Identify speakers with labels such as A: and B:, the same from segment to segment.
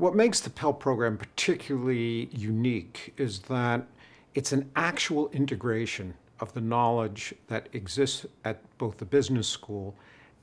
A: What makes the Pell program particularly unique is that it's an actual integration of the knowledge that exists at both the business school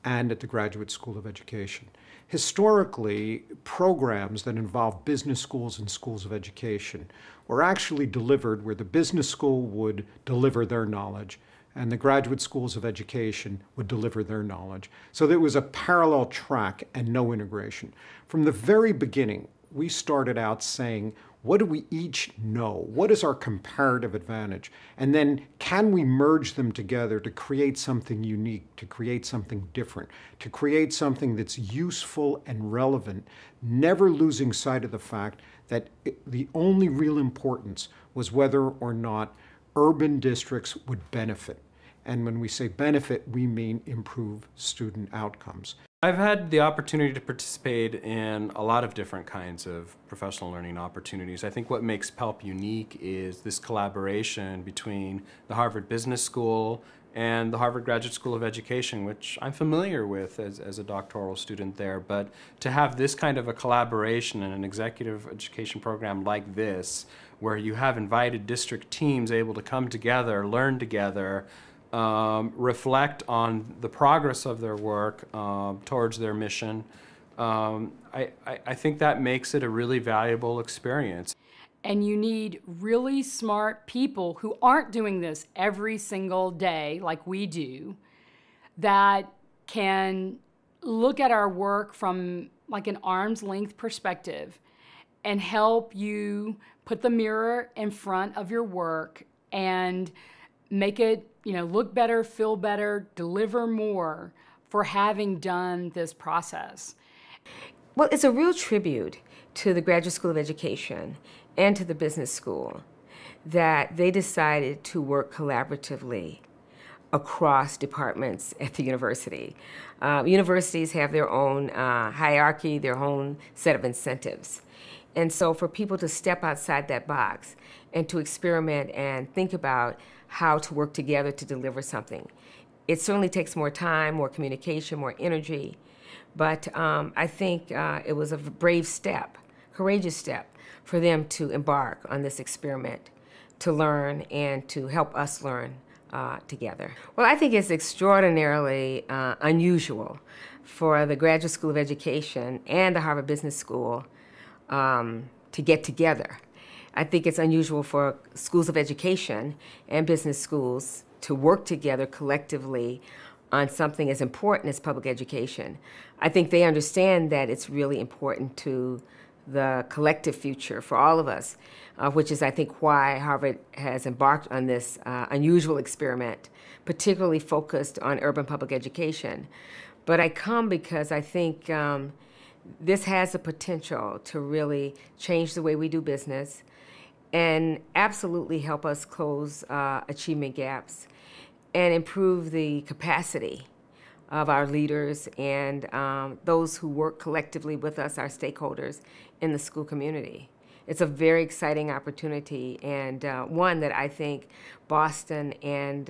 A: and at the Graduate School of Education. Historically, programs that involve business schools and schools of education were actually delivered where the business school would deliver their knowledge and the graduate schools of education would deliver their knowledge. So there was a parallel track and no integration. From the very beginning, we started out saying, what do we each know? What is our comparative advantage? And then can we merge them together to create something unique, to create something different, to create something that's useful and relevant, never losing sight of the fact that the only real importance was whether or not urban districts would benefit. And when we say benefit, we mean improve student outcomes.
B: I've had the opportunity to participate in a lot of different kinds of professional learning opportunities. I think what makes PELP unique is this collaboration between the Harvard Business School and the Harvard Graduate School of Education, which I'm familiar with as a doctoral student there. But to have this kind of a collaboration in an executive education program like this, where you have invited district teams able to come together, learn together, reflect on the progress of their work towards their mission. I think that makes it a really valuable experience.
C: And you need really smart people who aren't doing this every single day like we do, that can look at our work from like an arm's length perspective and help you put the mirror in front of your work and make it, look better, feel better, deliver more for having done this process.
D: Well, it's a real tribute to the Graduate School of Education and to the business school that they decided to work collaboratively across departments at the university. Universities have their own hierarchy, their own set of incentives. And so for people to step outside that box and to experiment and think about how to work together to deliver something, it certainly takes more time, more communication, more energy. But I think it was a brave step, courageous step, for them to embark on this experiment, to learn and to help us learn together. Well, I think it's extraordinarily unusual for the Graduate School of Education and the Harvard Business School to get together. I think it's unusual for schools of education and business schools to work together collectively on something as important as public education. I think they understand that it's really important to the collective future for all of us, which is, I think, why Harvard has embarked on this unusual experiment, particularly focused on urban public education. But I come because I think this has the potential to really change the way we do business and absolutely help us close achievement gaps and improve the capacity of our leaders and those who work collectively with us, our stakeholders in the school community. It's a very exciting opportunity, and one that I think Boston and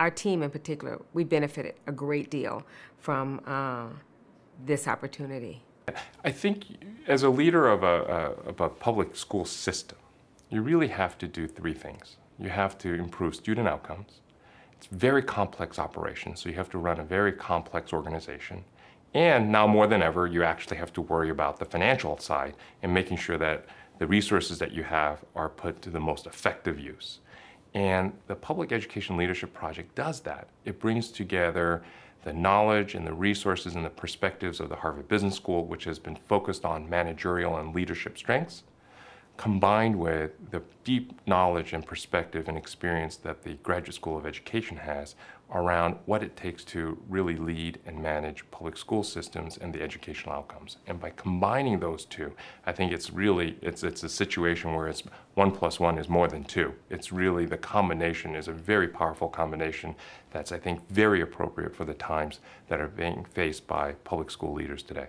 D: our team in particular, we benefited a great deal from this opportunity.
E: I think as a leader of a public school system, you really have to do three things. You have to improve student outcomes. It's a very complex operation, so you have to run a very complex organization. And now more than ever, you actually have to worry about the financial side and making sure that the resources that you have are put to the most effective use. And the Public Education Leadership Project does that. It brings together the knowledge and the resources and the perspectives of the Harvard Business School, which has been focused on managerial and leadership strengths, combined with the deep knowledge and perspective and experience that the Graduate School of Education has around what it takes to really lead and manage public school systems and the educational outcomes. And by combining those two, I think it's a situation where it's 1 + 1 is more than 2. It's really, the combination is a very powerful combination that's, I think, very appropriate for the times that are being faced by public school leaders today.